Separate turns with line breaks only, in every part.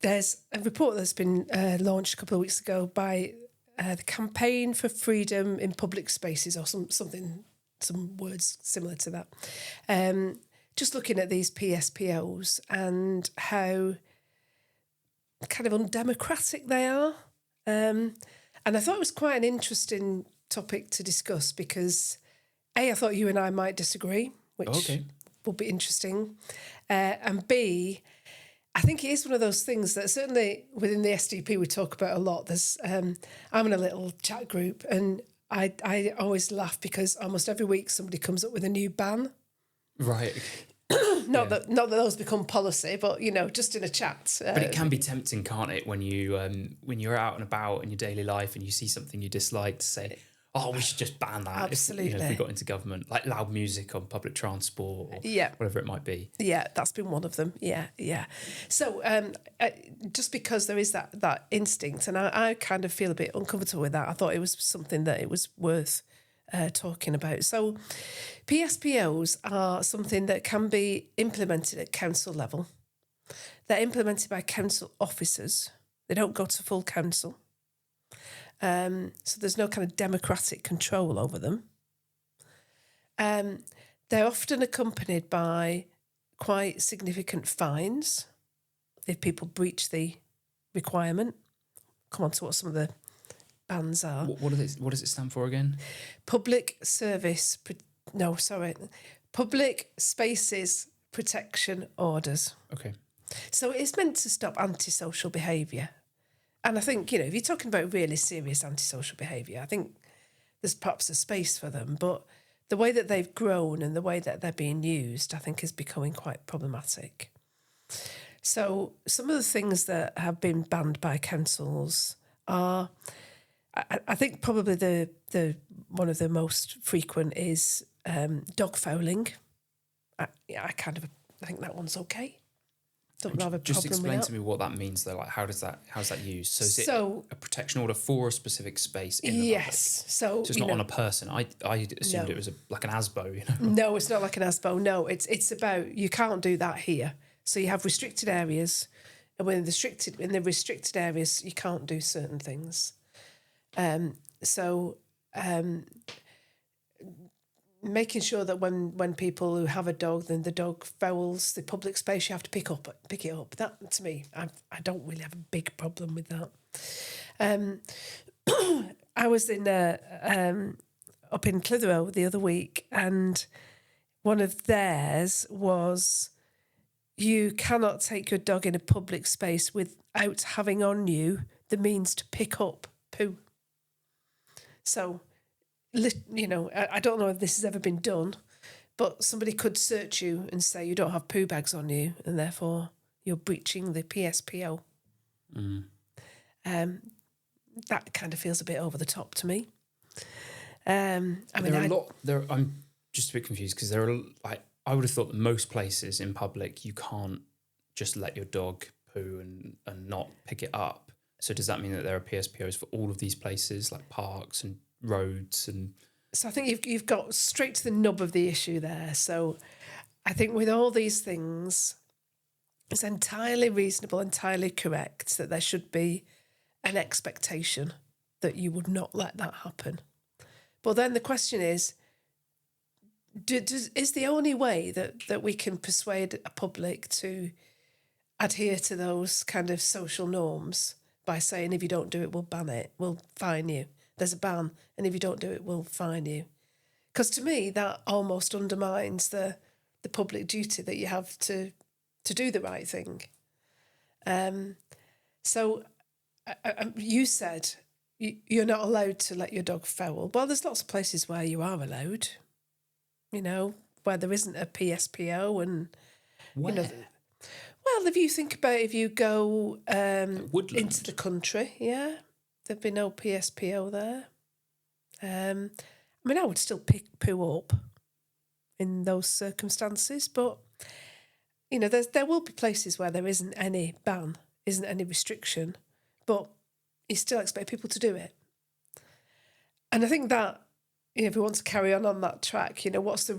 there's a report that's been launched a couple of weeks ago by the Campaign for Freedom in Public Spaces, or some words similar to that. Just looking at these PSPOs and how kind of undemocratic they are. And I thought it was quite an interesting topic to discuss because, A, I thought you and I might disagree, which would be interesting. And B, I think it is one of those things that certainly within the SDP we talk about a lot. There's I'm in a little chat group and I always laugh because almost every week somebody comes up with a new ban.
Right.
Not that those become policy, but just in a chat.
But it can be tempting, can't it, when you're out and about in your daily life and you see something you dislike to say, "Oh, we should just ban that."
Absolutely.
If we got into government, like loud music on public transport, or whatever it might be.
Yeah, that's been one of them. Yeah. So just because there is that instinct, and I kind of feel a bit uncomfortable with that, I thought it was something that it was worth talking about. So PSPOs are something that can be implemented at council level. They're implemented by council officers. They don't go to full council. So there's no kind of democratic control over them. They're often accompanied by quite significant fines if people breach the requirement. Come on to what some of the bans are.
What does it stand for again?
Public Spaces Protection Orders.
Okay.
So it's meant to stop antisocial behaviour. And I think, if you're talking about really serious antisocial behaviour, I think there's perhaps a space for them. But the way that they've grown and the way that they're being used, I think is becoming quite problematic. So some of the things that have been banned by councils are, I think probably the one of the most frequent is dog fouling. I think that one's okay. Don't have a
just
problem
explain
with
to me what that means though. Like how's that used? So is it a protection order for a specific space in the public?
So
it's not on a person. I assumed it was like an ASBO.
No, it's not like an ASBO. No, it's about you can't do that here. So you have restricted areas, and in the restricted areas you can't do certain things. Making sure that when people who have a dog, then the dog fouls the public space, you have to pick it up. That, to me, I don't really have a big problem with that. I was up in Clitheroe the other week, and one of theirs was you cannot take your dog in a public space without having on you the means to pick up poo. So, I don't know if this has ever been done, but somebody could search you and say you don't have poo bags on you and therefore you're breaching the PSPO. That kind of feels a bit over the top to me. I'm just a bit confused because I would have thought that most places in public you can't just let your dog poo and not pick it up. So does that mean that there are PSPOs for all of these places, like parks and roads? And so I think you've got straight to the nub of the issue there. So I think with all these things, it's entirely reasonable, entirely correct that there should be an expectation that you would not let that happen. But then the question is, is the only way that we can persuade a public to adhere to those kind of social norms by saying if you don't do it, we'll ban it, we'll fine you. There's a ban, and if you don't do it, we'll fine you. Because to me, that almost undermines the public duty that you have to do the right thing. So you said you're not allowed to let your dog foul. Well, there's lots of places where you are allowed, where there isn't a PSPO and...
Where?
Well, if you think about if you go into the country, there'd be no PSPO there. I would still pick poo up in those circumstances, but there will be places where there isn't any ban, isn't any restriction, but you still expect people to do it. And I think that if we want to carry on that track, what's the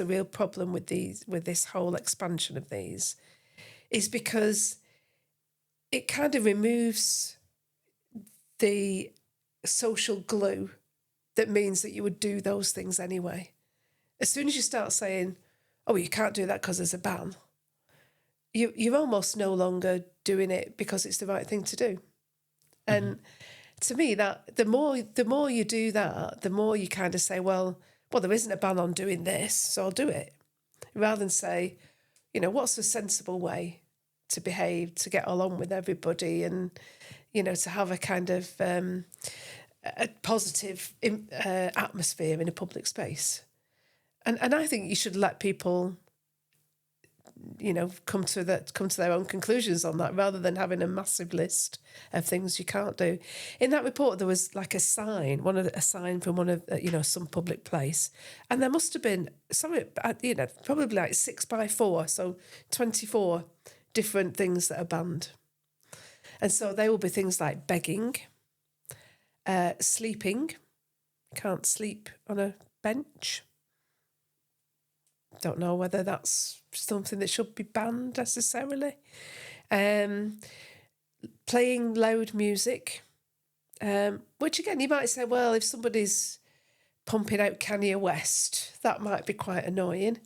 real problem with this whole expansion of these is because it kind of removes the social glue that means that you would do those things anyway. As soon as you start saying, oh, you can't do that because there's a ban, you're almost no longer doing it because it's the right thing to do. And to me, that the more you do that, the more you kind of say, well, there isn't a ban on doing this, so I'll do it. Rather than say, what's a sensible way to behave, to get along with everybody, and, to have a kind of a positive atmosphere in a public space. And I think you should let people, come to their own conclusions on that, rather than having a massive list of things you can't do. In that report, there was like a sign from one of some public place, and there must have been probably like 6x4, so 24 different things that are banned, and so they will be things like begging, sleeping. Can't sleep on a bench. Don't know whether that's something that should be banned necessarily. Playing loud music, which again, you might say, well, if somebody's pumping out Kanye West, that might be quite annoying.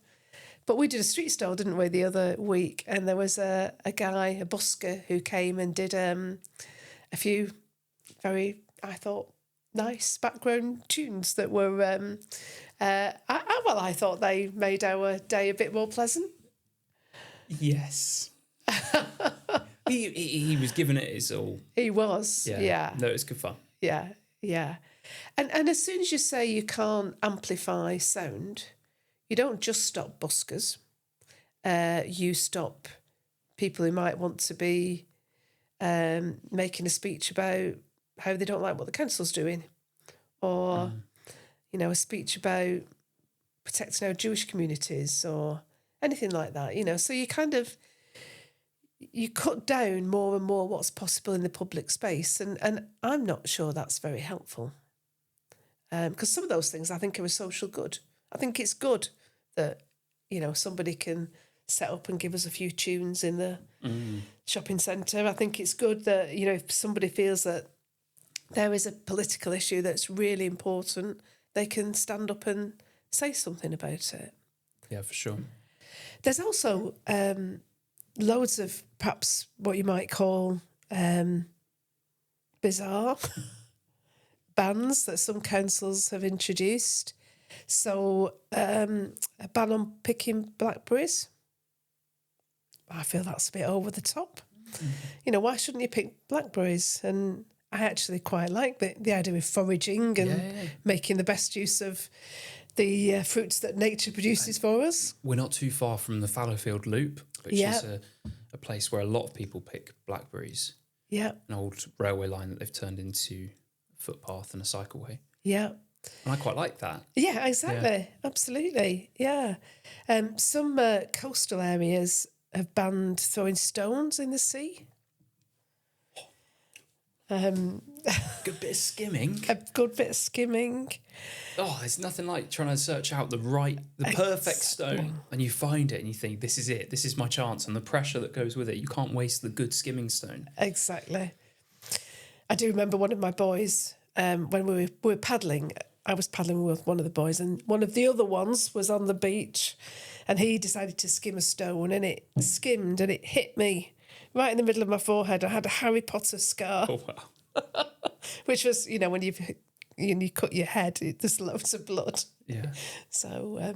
But we did a street stall, didn't we, the other week? And there was a guy, a busker, who came and did a few very, I thought, nice background tunes that were... I thought they made our day a bit more pleasant.
Yes. he was giving it his all.
He was, yeah.
No, it's good fun.
Yeah. And as soon as you say you can't amplify sound, you don't just stop buskers. You stop people who might want to be making a speech about how they don't like what the council's doing, or... a speech about protecting our Jewish communities or anything like that, So you you cut down more and more what's possible in the public space. And I'm not sure that's very helpful. Because some of those things I think are a social good. I think it's good that, somebody can set up and give us a few tunes in the shopping centre. I think it's good that, if somebody feels that there is a political issue that's really important, they can stand up and say something about it.
Yeah, for sure.
There's also loads of perhaps what you might call bizarre bans that some councils have introduced. So a ban on picking blackberries. I feel that's a bit over the top. Why shouldn't you pick blackberries? And I actually quite like the idea of foraging and making the best use of the fruits that nature produces for us.
We're not too far from the Fallowfield Loop, which is a place where a lot of people pick blackberries.
Yeah.
An old railway line that they've turned into a footpath and a cycleway.
Yeah.
And I quite like that.
Yeah, exactly. Yeah. Absolutely. Yeah. Some coastal areas have banned throwing stones in the sea.
Good bit of skimming.
A good bit of skimming.
Oh, there's nothing like trying to search out the perfect stone, and you find it and you think, this is it, this is my chance, and the pressure that goes with it. You can't waste the good skimming stone.
Exactly. I do remember one of my boys, when we were paddling, I was paddling with one of the boys, and one of the other ones was on the beach, and he decided to skim a stone, and it skimmed and it hit me right in the middle of my forehead. I had a Harry Potter scar.
Oh, wow.
Which was, when you cut your head, there's loads of blood.
Yeah.
So,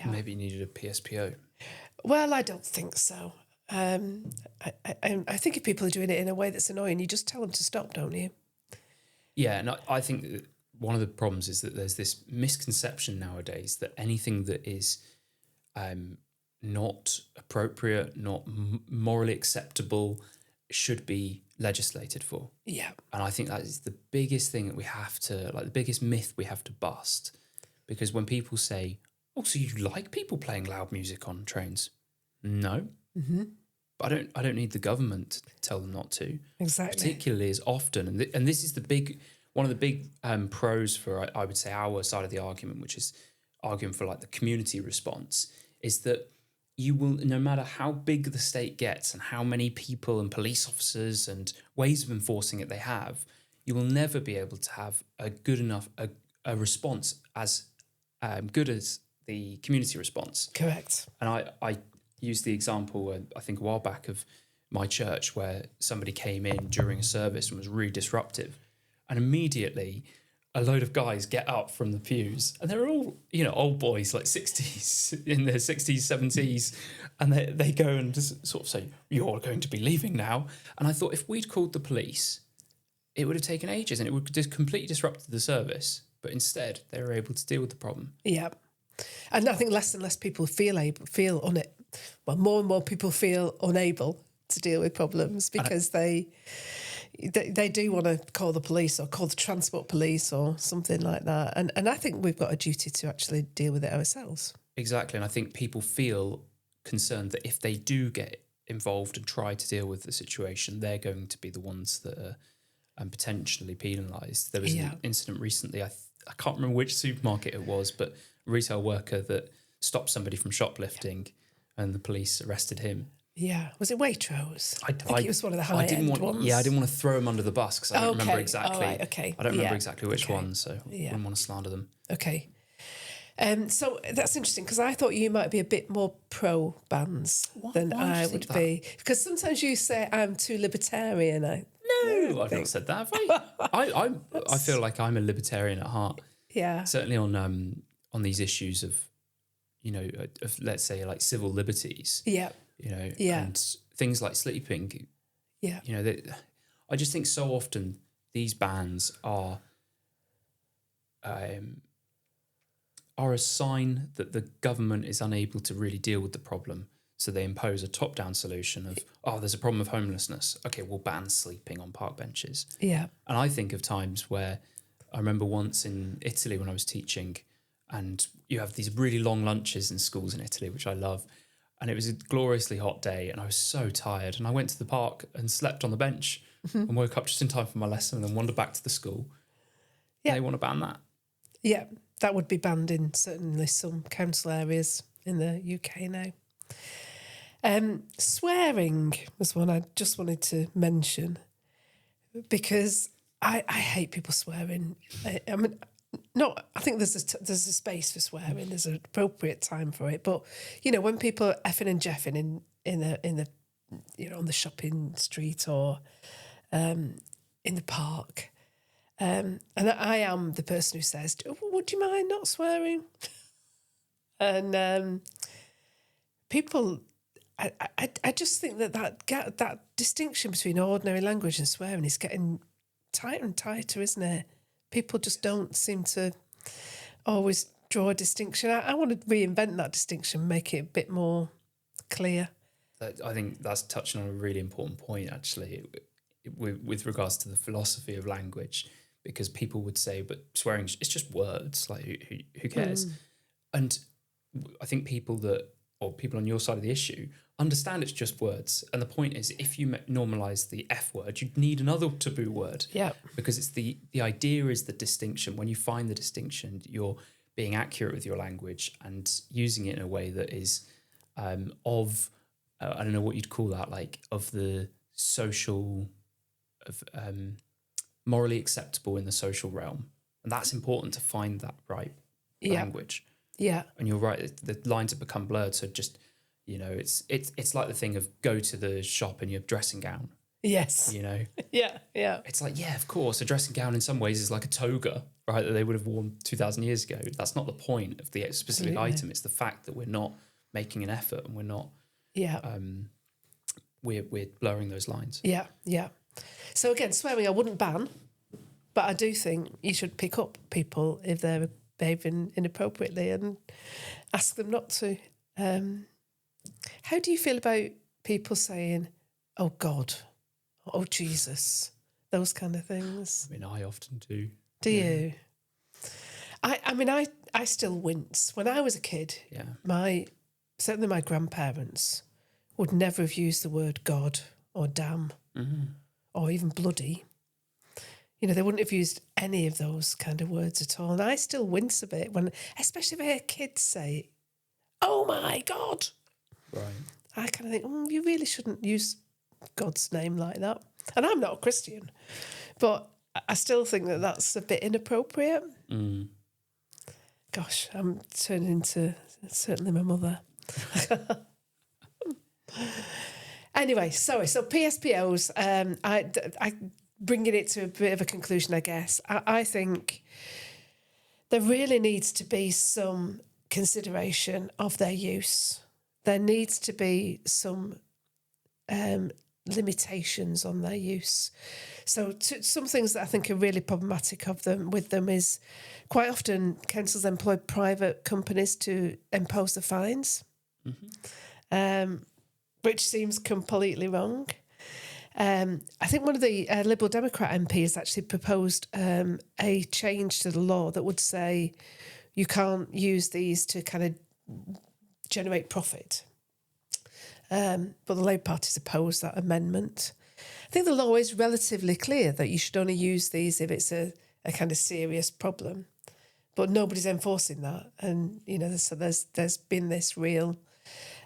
Maybe you needed a PSPO.
Well, I don't think so. I think if people are doing it in a way that's annoying, you just tell them to stop, don't you?
Yeah, and I think that one of the problems is that there's this misconception nowadays that anything that is not appropriate, not morally acceptable, should be legislated for.
Yeah.
And I think that is the biggest thing that we have to, the biggest myth we have to bust. Because when people say, oh, so you like people playing loud music on trains? No. Mm-hmm. But I don't need the government to tell them not to.
Exactly.
Particularly as often. And this is one of the big pros for, I would say, our side of the argument, which is arguing for the community response, is that you will, no matter how big the state gets and how many people and police officers and ways of enforcing it they have, you will never be able to have a good enough a response as good as the community response.
Correct.
And I used the example, I think a while back, of my church where somebody came in during a service and was really disruptive. And immediately a load of guys get up from the pews, and they're all, old boys, like 60s, in their 60s, 70s. And they go and just sort of say, "You're going to be leaving now." And I thought, if we'd called the police, it would have taken ages and it would just completely disrupted the service. But instead, they were able to deal with the problem.
Yeah. And I think less and less people more and more people feel unable to deal with problems because they do want to call the police or call the transport police or something like that. And I think we've got a duty to actually deal with it ourselves.
Exactly. And I think people feel concerned that if they do get involved and try to deal with the situation, they're going to be the ones that are potentially penalised. There was an incident recently, I can't remember which supermarket it was, but a retail worker that stopped somebody from shoplifting and the police arrested him.
Yeah. Was it Waitrose? I think it was one of the high-end ones.
Yeah, I didn't want to throw him under the bus because I don't remember exactly.
All right, okay.
I don't remember exactly which one, so I wouldn't want to slander them.
Okay. So that's interesting because I thought you might be a bit more pro bans than I would be. Because sometimes you say I'm too libertarian.
No, I've not said that, have I? I feel like I'm a libertarian at heart.
Yeah.
Certainly on these issues of, of, let's say, like civil liberties.
Yeah.
And things like sleeping.
Yeah.
I just think so often these bans are a sign that the government is unable to really deal with the problem. So they impose a top-down solution of, there's a problem of homelessness. Okay, we'll ban sleeping on park benches.
Yeah.
And I think of times where I remember once in Italy when I was teaching, and you have these really long lunches in schools in Italy, which I love. And it was a gloriously hot day and I was so tired. And I went to the park and slept on the bench and woke up just in time for my lesson and then wandered back to the school. Yeah. They want to ban that.
Yeah, that would be banned in certainly some council areas in the UK now. Swearing was one I just wanted to mention because I hate people swearing. I think there's a space for swearing. There's an appropriate time for it. But when people are effing and jeffing in the on the shopping street or in the park, and I am the person who says, "Would you mind not swearing?" And people. I just think that distinction between ordinary language and swearing is getting tighter and tighter, isn't it? People just don't seem to always draw a distinction. I want to reinvent that distinction, make it a bit more clear.
I think that's touching on a really important point, actually, with regards to the philosophy of language, because people would say, but swearing, it's just words, like who cares? And I think people on your side of the issue understand it's just words. And the point is, if you normalise the F word, you'd need another taboo word. Yeah. Because it's the idea is the distinction. When you find the distinction, you're being accurate with your language and using it in a way that is I don't know what you'd call that, like of the social, morally acceptable in the social realm. And that's important to find that right language. Yeah. And you're right, the lines have become blurred. So just, it's like the thing of go to the shop in your dressing gown.
Yes. Yeah.
It's like, yeah, of course, a dressing gown in some ways is like a toga, right, that they would have worn 2,000 years ago. That's not the point of the specific item. It's the fact that we're not making an effort and we're not, we're blurring those lines. Yeah. So again, swearing I wouldn't ban, but I do think you should pick up people if they're behaving inappropriately and ask them not to. How do you feel about people saying, "Oh God," "Oh Jesus," those kind of things? I mean, I often do. Do you? I still wince. When I was a kid, certainly my grandparents would never have used the word God or damn or even bloody. They wouldn't have used any of those kind of words at all. And I still wince a bit especially if I hear kids say, "Oh my God." Right.
I kind of think, you really shouldn't use God's name like that. And I'm not a Christian, but I still think that that's a bit inappropriate.
Mm.
Gosh, I'm turning into certainly my mother. Anyway, sorry. So PSPOs, I bringing it to a bit of a conclusion, I guess. I think there really needs to be some consideration of their use. There needs to be some limitations on their use. So some things that I think are really problematic with them is quite often councils employ private companies to impose the fines, which seems completely wrong. I think one of the Liberal Democrat MPs actually proposed a change to the law that would say you can't use these to kind of generate profit. But the Labour Party's opposed that amendment. I think the law is relatively clear that you should only use these if it's a kind of serious problem, but nobody's enforcing that. And, so there's been this real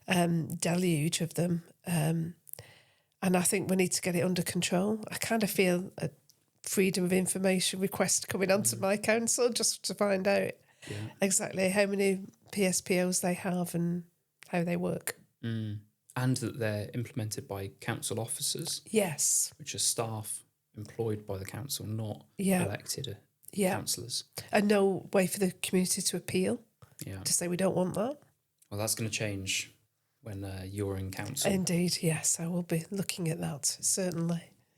deluge of them. And I think we need to get it under control. I kind of feel a freedom of information request coming onto my council just to find out exactly how many PSPOs they have and how they work.
Mm. And that they're implemented by council officers.
Yes.
Which are staff employed by the council, not elected councillors.
And no way for the community to appeal, to say we don't want that.
Well, that's going to change when you're in council.
Indeed, yes. I will be looking at that, certainly.